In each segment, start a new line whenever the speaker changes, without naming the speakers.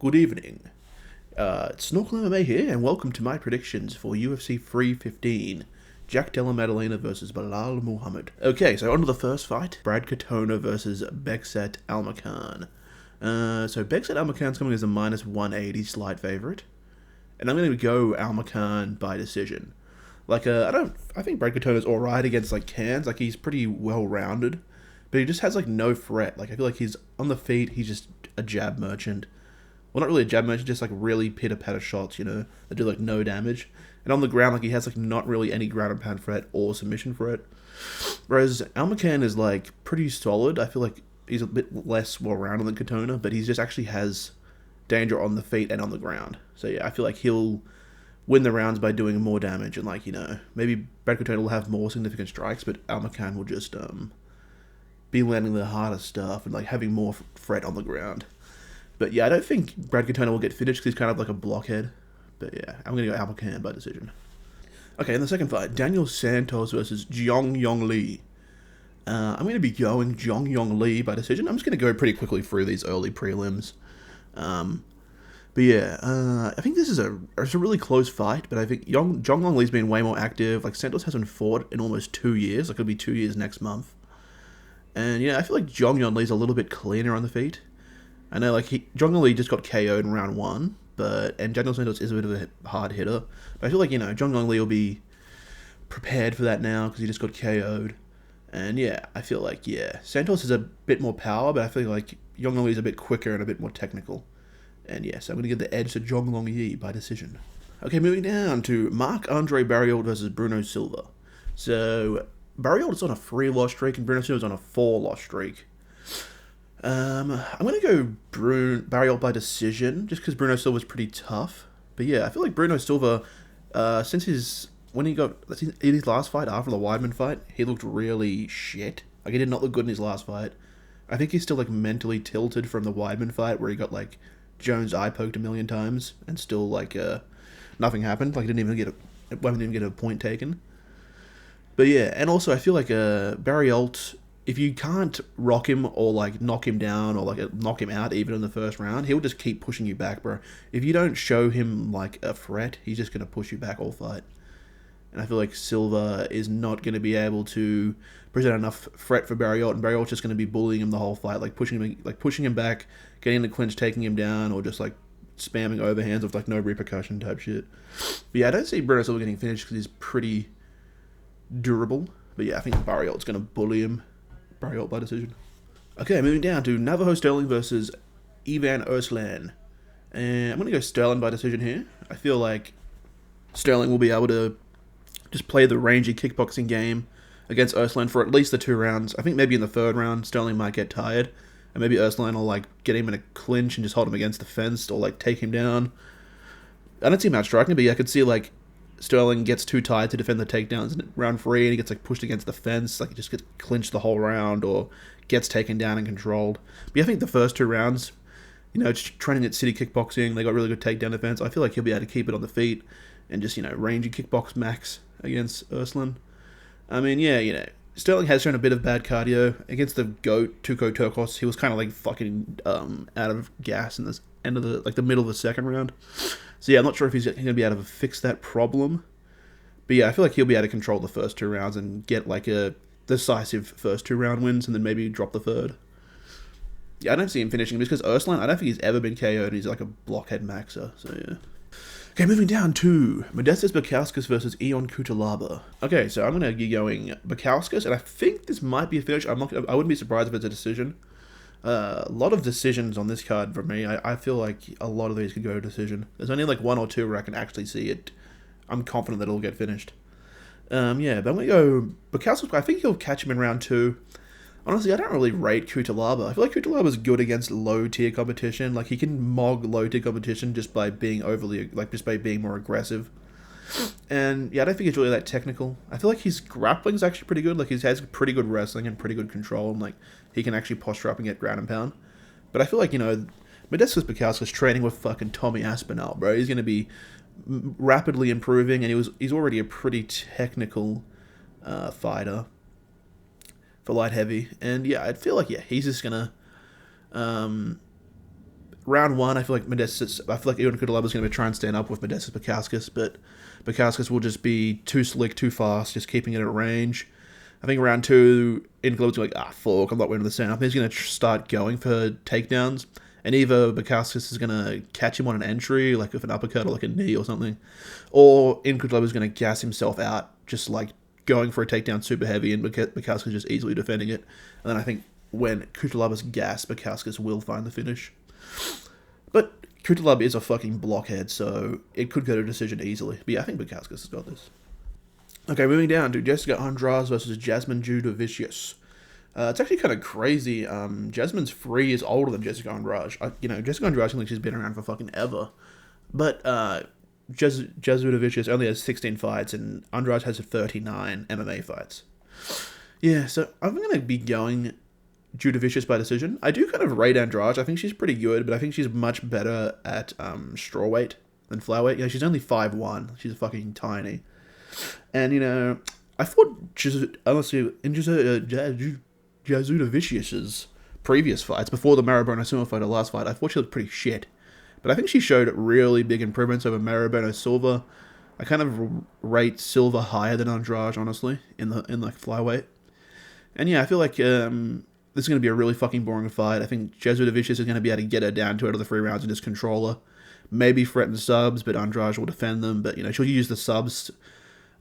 Good evening. It's Snorkel MMA here, and welcome to my predictions for UFC 315. Jack Della Maddalena versus Belal Muhammad. Okay, so on to the first fight. Brad Katona versus Bekzat Almakhan. So Bekzat Almakhan's coming as a minus 180 slight favorite. And I'm going to go Almakhan by decision. I think Brad Katona's alright against, cans. He's pretty well-rounded. But he just has, no threat. I feel like he's on the feet, he's just a jab merchant. Well, not really a jab merchant, just really pitter-patter shots, that do no damage. And on the ground, he has not really any ground and pound threat or submission threat. Whereas Almakhan is pretty solid. I feel like he's a bit less well-rounded than Katona, but he just actually has danger on the feet and on the ground. So yeah, I feel like he'll win the rounds by doing more damage and maybe Brad Katona will have more significant strikes, but Almakhan will just be landing the harder stuff and having more threat on the ground. But yeah, I don't think Brad Katona will get finished because he's kind of like a blockhead. But yeah, I'm going to go Almakhan by decision. Okay, in the second fight, Daniel Santos versus Jeongyeong. I'm going to be going Jeongyeong by decision. I'm just going to go pretty quickly through these early prelims. But yeah, I think this is a really close fight, but I think Jeongyeong's been way more active. Santos hasn't fought in almost 2 years. It'll be 2 years next month. And yeah, I feel like Jeongyeong's a little bit cleaner on the feet. I know, Jeongyeong just got KO'd in round 1, and Daniel Santos is a bit of a hard hitter. But I feel like, Jeongyeong will be prepared for that now because he just got KO'd. And yeah, I feel like, Santos has a bit more power, but I feel like Jeongyeong is a bit quicker and a bit more technical. And yes, I'm going to give the edge to Jeongyeong by decision. Okay, moving down to Marc-Andre Barriault versus Bruno Silva. So, Barriault is on a 3-loss streak, and Bruno Silva's on a 4-loss streak. I'm going to go Barriault by decision, just because Bruno Silva's pretty tough. But yeah, I feel like Bruno Silva, in his last fight, after the Weidman fight, he looked really shit. He did not look good in his last fight. I think he's still, mentally tilted from the Weidman fight, where he got, Jones' eye poked a million times, and still, nothing happened. Weidman didn't get a point taken. But yeah, and also I feel like Barriault, if you can't rock him or knock him down or knock him out even in the first round, he'll just keep pushing you back, bro. If you don't show him a threat, he's just gonna push you back all fight. And I feel like Silva is not gonna be able to present enough threat for Barriault, and Barriault's just gonna be bullying him the whole fight, pushing him back, getting in the clinch, taking him down, or just spamming overhands with no repercussion type shit. But yeah, I don't see Bruno Silva getting finished because he's pretty durable. But yeah, I think Barriault's gonna bully him. Barriault by decision. Okay, moving down to Navajo Stirling versus Erslan. And I'm going to go Stirling by decision here. I feel like Stirling will be able to just play the rangy kickboxing game against Erslan for at least the 2 rounds. I think maybe in the 3rd round, Stirling might get tired. And maybe Erslan will get him in a clinch and just hold him against the fence or take him down. I don't see him outstriking, but yeah, I could see Stirling gets too tired to defend the takedowns in round 3 and he gets pushed against the fence, he just gets clinched the whole round or gets taken down and controlled. But yeah, I think the first 2 rounds, just training at City Kickboxing, they got really good takedown defense. I feel like he'll be able to keep it on the feet and just, rangy kickbox max against Erslan. I mean, yeah, Stirling has shown a bit of bad cardio. Against the GOAT, Tuco Turcos, he was kind of fucking out of gas in this end of the middle of the 2nd round. So yeah, I'm not sure if he's going to be able to fix that problem. But yeah, I feel like he'll be able to control the first 2 rounds and get a decisive first 2 round wins and then maybe drop the 3rd. Yeah, I don't see him finishing just because Erslan, I don't think he's ever been KO'd. He's a blockhead maxer, so yeah. Okay, moving down to Modestas Bukauskas versus Cutelaba. Okay, so I'm going to be going Bukauskas, and I think this might be a finish. I wouldn't be surprised if it's a decision. A lot of decisions on this card for me. I feel like a lot of these could go to decision. There's only 1 or 2 where I can actually see it. I'm confident that it'll get finished. Yeah, but I'm going to go Bukauskas. I think he'll catch him in round 2. Honestly, I don't really rate Cutelaba. I feel like Cutelaba's good against low-tier competition. He can mog low-tier competition just by being just by being more aggressive. And yeah, I don't think he's really that technical. I feel like his grappling's is actually pretty good. He has pretty good wrestling and pretty good control, and he can actually posture up and get ground and pound. But I feel like, Modestas Bukauskas training with fucking Tommy Aspinall, bro. He's going to be rapidly improving, and he's already a pretty technical fighter for light heavy. And yeah, I feel like, he's just going to round one, I feel like Ion Cutelaba is going to try and stand up with Modestas Bukauskas, but Bukauskas will just be too slick, too fast, just keeping it at range. I think round two, Ion Cutelaba's like, fuck, I'm not winning the stand up. He's going to start going for takedowns, and either Bukauskas is going to catch him on an entry, like with an uppercut or like a knee or something, or Ion Cutelaba is going to gas himself out, just like going for a takedown super heavy, and Bukauskas just easily defending it. And then I think when Cutelaba's gassed, Bukauskas will find the finish. But Cutelaba is a fucking blockhead, so it could go to a decision easily. But yeah, I think Bukauskas has got this. Okay, moving down to Jessica Andrade versus Jasmine Jasudavicius. It's actually kind of crazy. Jasmine's 3 years older than Jessica Andrade. Jessica Andrade seems like she's been around for fucking ever. But Jasudavicius only has 16 fights, and Andrade has 39 MMA fights. Yeah, so I'm going to be going Jasudavicius by decision. I do kind of rate Andrade. I think she's pretty good, but I think she's much better at strawweight than flyweight. She's only 5'1". She's fucking tiny. And, I thought, honestly, in Jasudavicius's previous fights, before the Marabona Silva fight, her last fight, I thought she looked pretty shit. But I think she showed really big improvements over Marabona Silva. I kind of rate Silva higher than Andrade, honestly, in the flyweight. And yeah, I feel like this is going to be a really fucking boring fight. I think Jasudavicius is going to be able to get her down to out of the 3 rounds and just control her. Maybe threaten subs, but Andrade will defend them. But, she'll use the subs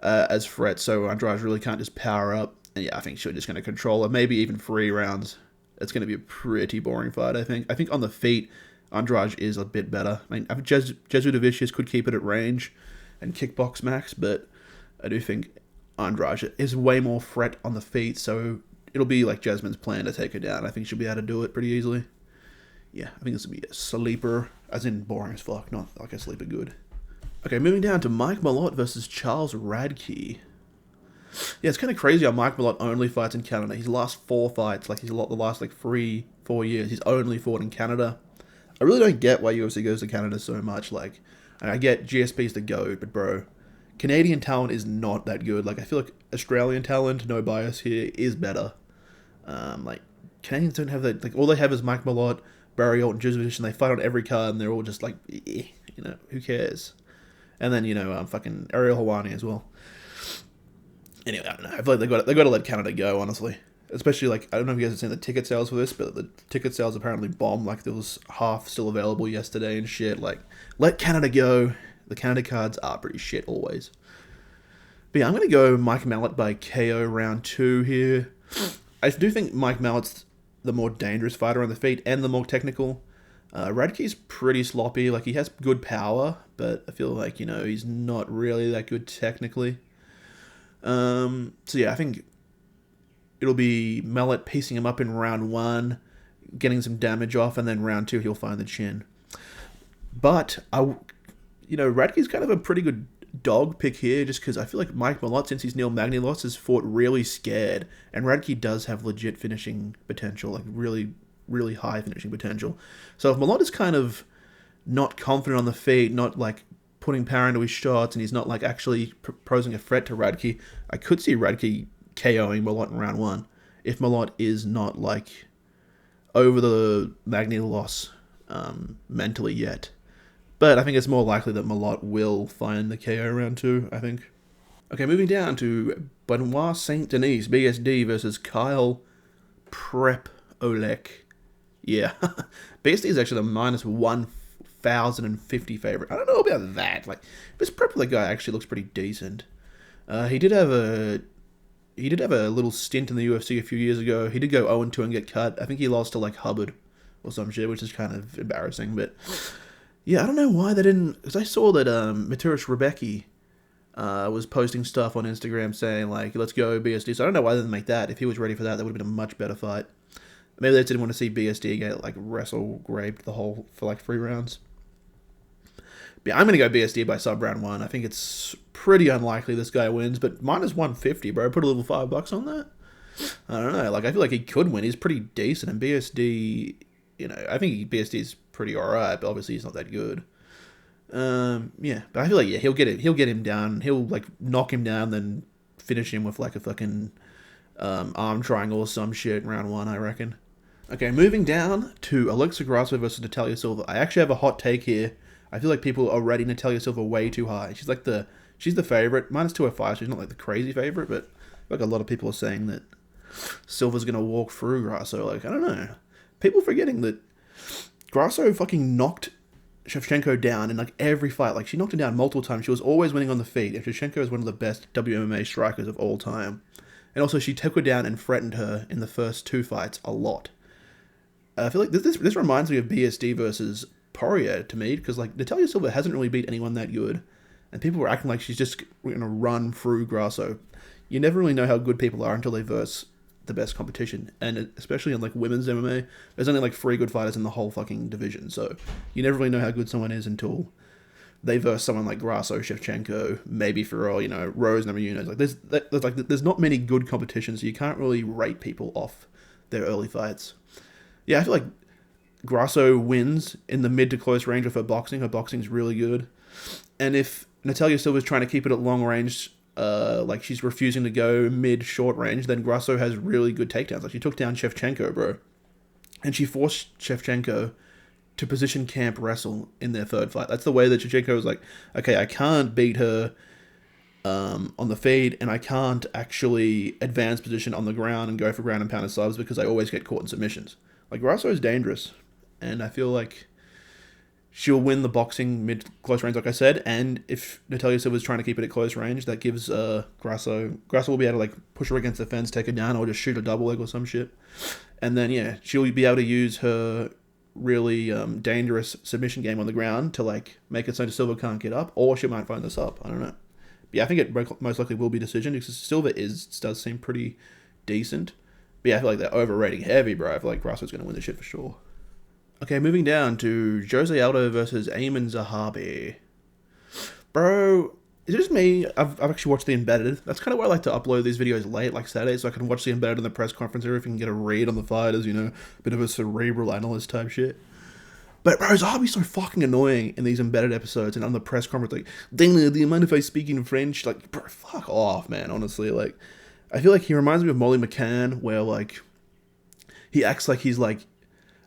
as threats, so Andrade really can't just power up. And yeah, I think she's just going to control her. Maybe even 3 rounds. It's going to be a pretty boring fight, I think. I think on the feet, Andrade is a bit better. I think Jasudavicius could keep it at range and kickbox max, but I do think Andrade is way more threat on the feet, so it'll be like Jasmine's plan to take her down. I think she'll be able to do it pretty easily. Yeah, I think this will be a sleeper, as in boring as fuck, not like a sleeper good. Okay, moving down to Mike Malott versus Charles Radtke. Yeah, it's kind of crazy how Mike Malott only fights in Canada. His last 4 fights, the last 3-4 years, he's only fought in Canada. I really don't get why UFC goes to Canada so much. I get GSP's the GOAT, but bro, Canadian talent is not that good. I feel like Australian talent, no bias here, is better. Canadians don't have that. All they have is Mike Malott, Barriault, and Jasmine, and they fight on every card, and they're all just who cares? And then, fucking Ariel Helwani as well. Anyway, I don't know. I feel like they got to let Canada go, honestly. Especially, I don't know if you guys have seen the ticket sales for this, but the ticket sales apparently bombed. There was half still available yesterday and shit. Let Canada go. The Canada cards are pretty shit always. But yeah, I'm going to go Mike Malott by KO round 2 here. I do think Mike Mallott's the more dangerous fighter on the feet and the more technical. Radtke's pretty sloppy. He has good power, but I feel like, he's not really that good technically. So yeah, I think it'll be Malott piecing him up in round 1, getting some damage off, and then round 2 he'll find the chin. But Radtke's kind of a pretty good dog pick here, just because I feel like Mike Malott, since he's Neil Magny lost, has fought really scared, and Radtke does have legit finishing potential, really, really high finishing potential. So if Malott is kind of not confident on the feet, not putting power into his shots, and he's not actually posing a threat to Radtke, I could see Radtke KOing Malott in round 1 if Malott is not over the Magny loss mentally yet. But I think it's more likely that Malott will find the KO round 2, I think. Okay, moving down to Benoit St. Denis, BSD versus Kyle Prepolec. Yeah, BSD is actually the minus 1,050 favorite. I don't know about that. This Prepolec guy actually looks pretty decent. He did have a little stint in the UFC a few years ago. He did go 0-2 and get cut. I think he lost to Hubbard or some shit, which is kind of embarrassing, but yeah, I don't know why they didn't, because I saw that Maturis Rebecki was posting stuff on Instagram saying, let's go BSD, so I don't know why they didn't make that. If he was ready for that, that would have been a much better fight. Maybe they didn't want to see BSD get, wrestle raped for 3 rounds. But yeah, I'm going to go BSD by sub round 1. I think it's pretty unlikely this guy wins, but minus 150, bro. Put a little $5 on that. I don't know. I feel like he could win. He's pretty decent, and BSD, I think BSD is pretty alright, but obviously he's not that good. Yeah, but I feel like he'll get him down. He'll knock him down, then finish him with a fucking arm triangle or some shit in round 1, I reckon. Okay, moving down to Alexa Grasso versus Natalia Silva. I actually have a hot take here. I feel like people are rating Natalia Silva way too high. She's the favorite. Minus 205. She's not like the crazy favorite, but like a lot of people are saying that Silva's gonna walk through Grasso. Like, I don't know. People forgetting that Grasso fucking knocked Shevchenko down in like every fight. Like, she knocked him down multiple times. She was always winning on the feet. And Shevchenko is one of the best WMMA strikers of all time. And also, she took her down and threatened her in the first 2 fights a lot. I feel like this reminds me of BSD versus Poirier to me, because like Natalia Silva hasn't really beat anyone that good, and people were acting like she's just going to run through Grasso. You never really know how good people are until they verse the best competition, and especially in like women's MMA, there's only like 3 good fighters in the whole fucking division, so you never really know how good someone is until they verse someone like Grasso, Shevchenko, maybe Farrell, Rose, Namajunas. Like there's not many good competitions, so you can't really rate people off their early fights. Yeah, I feel like Grasso wins in the mid to close range with her boxing. Her boxing's really good. And if Natalia Silva's trying to keep it at long range, like she's refusing to go mid-short range, then Grasso has really good takedowns. Like, she took down Shevchenko, bro. And she forced Shevchenko to position camp wrestle in their third fight. That's the way that Shevchenko was like, okay, I can't beat her on the feed, and I can't actually advance position on the ground and go for ground and pound and subs because I always get caught in submissions. Like, Grasso is dangerous, and I feel like she'll win the boxing mid-close range, like I said, and if Natalia Silva's trying to keep it at close range, that gives Grasso will be able to, like, push her against the fence, take her down, or just shoot a double leg or some shit. And then, yeah, she'll be able to use her really dangerous submission game on the ground to, like, make it so Silva can't get up, or she might find this up. I don't know. But yeah, I think it most likely will be decision, because Silva does seem pretty decent. But yeah, I feel like they're overrating heavy, bro. I feel like Grasso's going to win this shit for sure. Okay, moving down to Jose Aldo versus Aiemann Zahabi. Bro, is it just me? I've actually watched the embedded. That's kind of why I like to upload these videos late, like Saturday, so I can watch the embedded in the press conference or if you can get a read on the fighters, a bit of a cerebral analyst type shit. But bro, Zahabi's so fucking annoying in these embedded episodes and on the press conference, like, Dana, do you mind if I speak in French? Like, bro, fuck off, man, honestly. Like, I feel like he reminds me of Molly McCann, where, like, he acts like he's, like,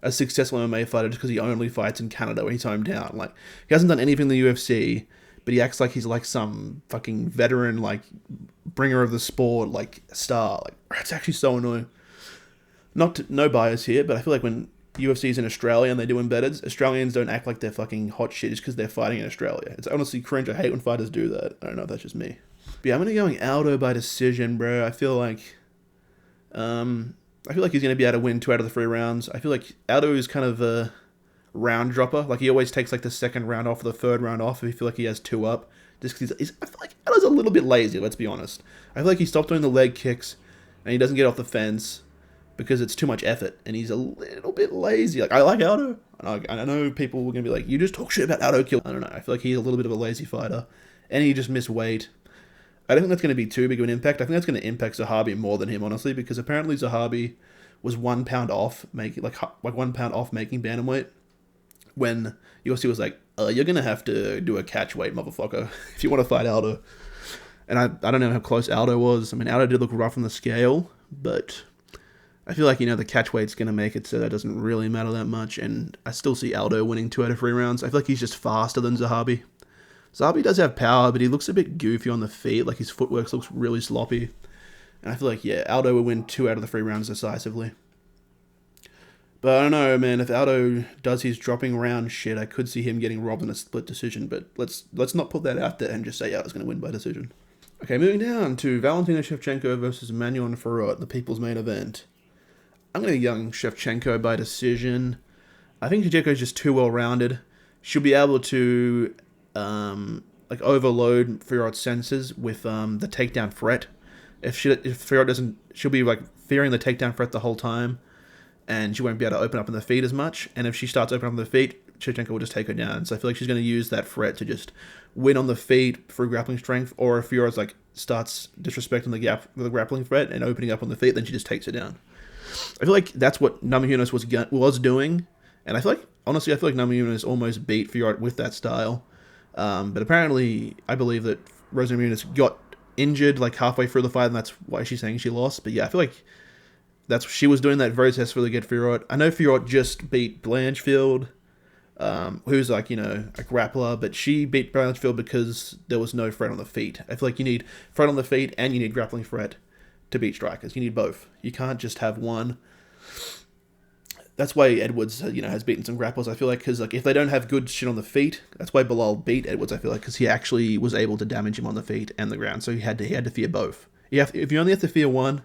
a successful MMA fighter just because he only fights in Canada when he's hometown. Like, he hasn't done anything in the UFC, but he acts like he's, like, some fucking veteran, like, bringer of the sport, like, star. Like, it's actually so annoying. No bias here, but I feel like when UFC's in Australia and they do embeddeds, Australians don't act like they're fucking hot shit just because they're fighting in Australia. It's honestly cringe. I hate when fighters do that. I don't know if that's just me. But yeah, I'm going to go Aldo by decision, bro. I feel like he's going to be able to win 2 out of the 3 rounds. I feel like Aldo is kind of a round dropper. Like, he always takes, like, the second round off or the third round off if he feel like he has 2 up. Just because I feel like Aldo's a little bit lazy, let's be honest. I feel like he stopped doing the leg kicks and he doesn't get off the fence because it's too much effort and he's a little bit lazy. Like, I like Aldo. And I know people are going to be like, you just talk shit about Aldo kill. I don't know. I feel like he's a little bit of a lazy fighter and he just missed weight. I don't think that's going to be too big of an impact. I think that's going to impact Zahabi more than him, honestly, because apparently Zahabi was 1 pound off making 1 pound off making bantamweight when UFC was like, you're going to have to do a catch weight, motherfucker, if you want to fight Aldo. And I don't know how close Aldo was. I mean, Aldo did look rough on the scale, but I feel like, the catch weight's going to make it so that doesn't really matter that much, and I still see Aldo winning 2 out of 3 rounds. I feel like he's just faster than Zahabi. Zahabi does have power, but he looks a bit goofy on the feet. Like, his footwork looks really sloppy. And I feel like, yeah, Aldo will win 2 out of the 3 rounds decisively. But I don't know, man. If Aldo does his dropping round shit, I could see him getting robbed in a split decision. But let's not put that out there and just say Aldo's going to win by decision. Okay, moving down to Valentina Shevchenko versus Manuel Farrell, the people's main event. I'm going to go Shevchenko by decision. I think Shevchenko's just too well-rounded. She'll be able to overload Farrell's senses with the takedown threat. If Farrell doesn't, she'll be like fearing the takedown threat the whole time, and she won't be able to open up on the feet as much. And if she starts opening up on the feet, Shevchenko will just take her down. So I feel like she's going to use that threat to just win on the feet through grappling strength. Or if Farrell starts disrespecting the grappling threat and opening up on the feet, then she just takes her down. I feel like that's what Namajunas was doing, and I feel like Namajunas almost beat Farrell with that style. But apparently, I believe that Rosemary Muniz got injured like halfway through the fight, and that's why she's saying she lost. But yeah, I feel like She was doing that very successfully to get Fiorot. I know Fiorot just beat Blanchfield, who's like, a grappler, but she beat Blanchfield because there was no threat on the feet. I feel like you need threat on the feet and you need grappling threat to beat strikers. You need both. You can't just have one. That's why Edwards, has beaten some grapplers, I feel like, because if they don't have good shit on the feet, that's why Belal beat Edwards, I feel like, because he actually was able to damage him on the feet and the ground, so he had to fear both. If you only have to fear one,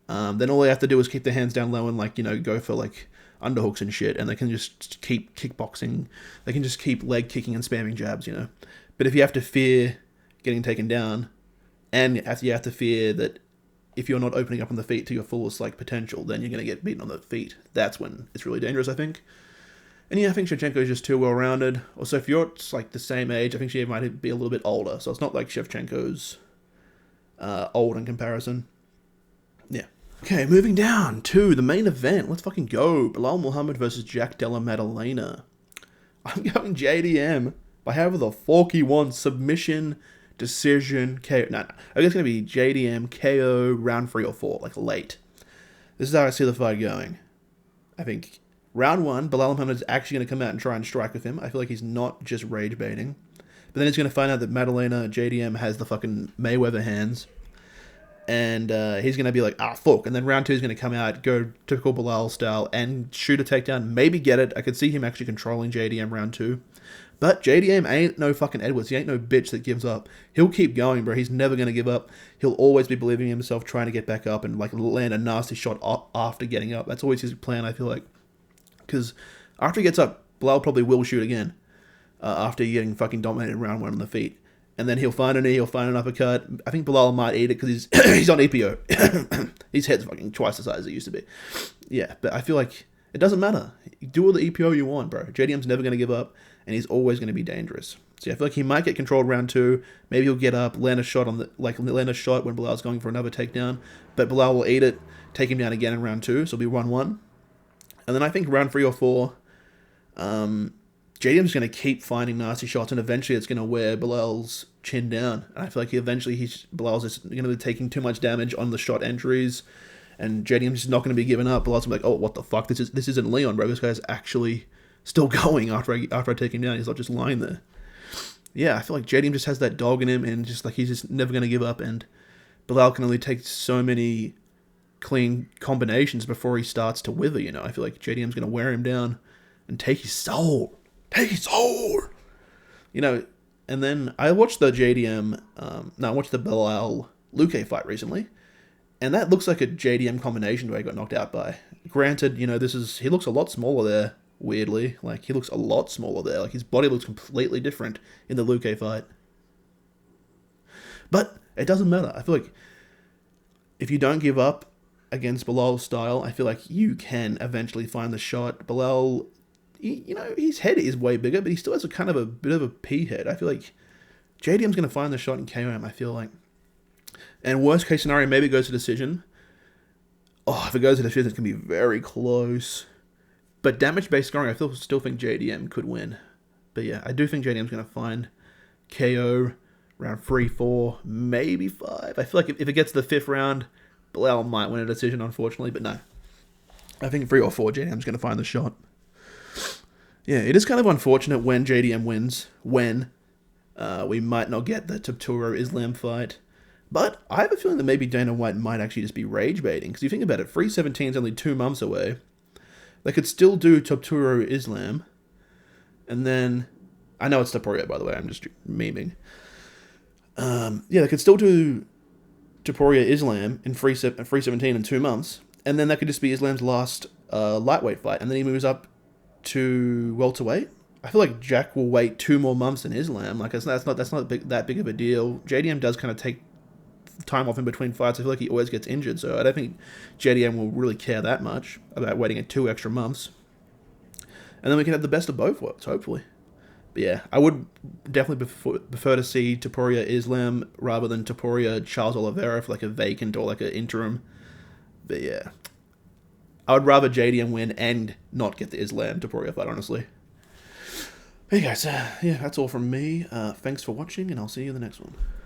then all they have to do is keep their hands down low and, go for, underhooks and shit, and they can just keep kickboxing, they can just keep leg kicking and spamming jabs, But if you have to fear getting taken down, and you have to fear that if you're not opening up on the feet to your fullest potential, then you're going to get beaten on the feet. That's when it's really dangerous, I think. And I think Shevchenko is just too well-rounded. Also, if you're the same age, I think she might be a little bit older, so it's not like Shevchenko's old in comparison. Yeah. Okay, moving down to the main event. Let's fucking go. Belal Muhammad versus Jack Della Maddalena. I'm going JDM by however the fuck he wants. Submission, decision, KO. No. I guess it's going to be JDM, KO, round 3 or 4, late. This is how I see the fight going. I think round 1, Belal Muhammad is actually going to come out and try and strike with him. I feel like he's not just rage baiting. But then he's going to find out that Maddalena, JDM, has the fucking Mayweather hands. And he's going to be like, fuck. And then round 2 is going to come out, go typical Belal style, and shoot a takedown, maybe get it. I could see him actually controlling JDM round 2. But JDM ain't no fucking Edwards. He ain't no bitch that gives up. He'll keep going, bro. He's never going to give up. He'll always be believing in himself, trying to get back up and land a nasty shot after getting up. That's always his plan, I feel like. Because after he gets up, Belal probably will shoot again. After getting fucking dominated in round 1 on the feet. And then he'll find a knee, he'll find an uppercut. I think Belal might eat it because he's on EPO. His head's fucking twice the size as it used to be. Yeah, but I feel like it doesn't matter. Do all the EPO you want, bro. JDM's never going to give up, and he's always going to be dangerous. So yeah, I feel like he might get controlled round 2. Maybe he'll get up, land a shot land a shot when Belal's going for another takedown. But Belal will eat it, take him down again in round 2. So it'll be 1-1. And then I think round 3 or 4, JDM's going to keep finding nasty shots, and eventually it's going to wear Belal's chin down. And I feel like Belal's just going to be taking too much damage on the shot entries, and JDM's just not going to be giving up. Belal's going to be like, oh, what the fuck? This isn't Leon, bro. This guy's actually still going after I take him down. He's not just lying there. Yeah, I feel like JDM just has that dog in him, and he's just never going to give up, and Belal can only take so many clean combinations before he starts to wither, I feel like JDM's going to wear him down and take his soul. Take his soul! And then I watched the I watched the Belal Luque fight recently, and that looks like a JDM combination where he got knocked out by. Granted, he looks a lot smaller there, weirdly. He looks a lot smaller there. His body looks completely different in the Luque fight. But it doesn't matter. I feel like if you don't give up against Belal's style, I feel like you can eventually find the shot. Belal, his head is way bigger, but he still has a bit of a pea head. I feel like JDM's going to find the shot and KO him, I feel like. And worst case scenario, maybe it goes to decision. Oh, if it goes to decision, it's going to be very close. But damage-based scoring, I still think JDM could win. But yeah, I do think JDM's going to find KO round 3, 4, maybe 5. I feel like if it gets to the 5th round, Belal might win a decision, unfortunately, but no. I think 3 or 4, JDM's going to find the shot. Yeah, it is kind of unfortunate when JDM wins, we might not get the Topuro-Islam fight. But I have a feeling that maybe Dana White might actually just be rage baiting, because you think about it, 317 is only 2 months away. They could still do Topuro-Islam, and then, I know it's Topuria, by the way, I'm just memeing. They could still do Topuria-Islam in 317 in 2 months, and then that could just be Islam's last lightweight fight, and then he moves up to welterweight. I feel like Jack will wait 2 more months than Islam. That's not that big of a deal. JDM does kind of take time off in between fights. I feel like he always gets injured, so I don't think JDM will really care that much about waiting 2 extra months. And then we can have the best of both worlds, hopefully. But yeah, I would definitely prefer to see Topuria-Islam rather than Topuria-Charles Oliveira for a vacant or an interim. But yeah, I would rather JDM win and not get the Islam Topuria fight, honestly. Hey guys, that's all from me. Thanks for watching, and I'll see you in the next one.